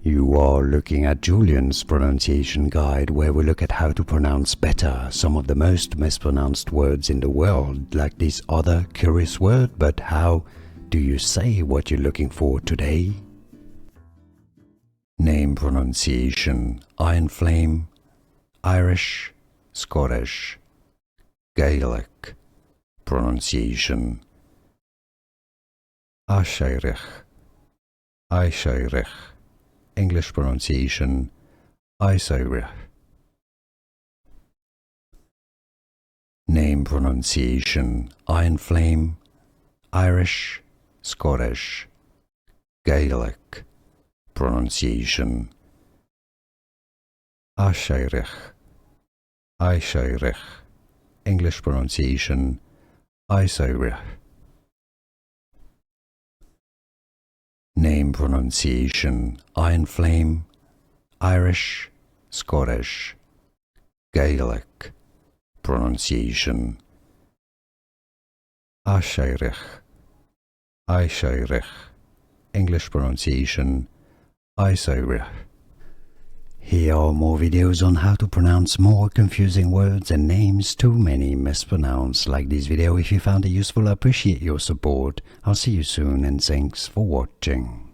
You are looking at Julian's pronunciation guide, where we look at how to pronounce better some of the most mispronounced words in the world, like this other curious word. But how do you say what you're looking for today? Name pronunciation: Iron Flame, Irish, Scottish. Gaelic pronunciation: Aiseirigh, Aiseirigh. English pronunciation: Aiseirigh. Name pronunciation: Iron Flame, Irish, Scottish. Gaelic pronunciation: Aiseirigh, Aiseirigh. English pronunciation: Aiseirigh. Name pronunciation: Iron Flame, Irish, Scottish. Gaelic pronunciation: Aiseirigh, Aiseirigh. English pronunciation: Aiseirigh. Here are more videos on how to pronounce more confusing words and names too many mispronounced. Like this video if you found it useful. I appreciate your support. I'll see you soon and thanks for watching.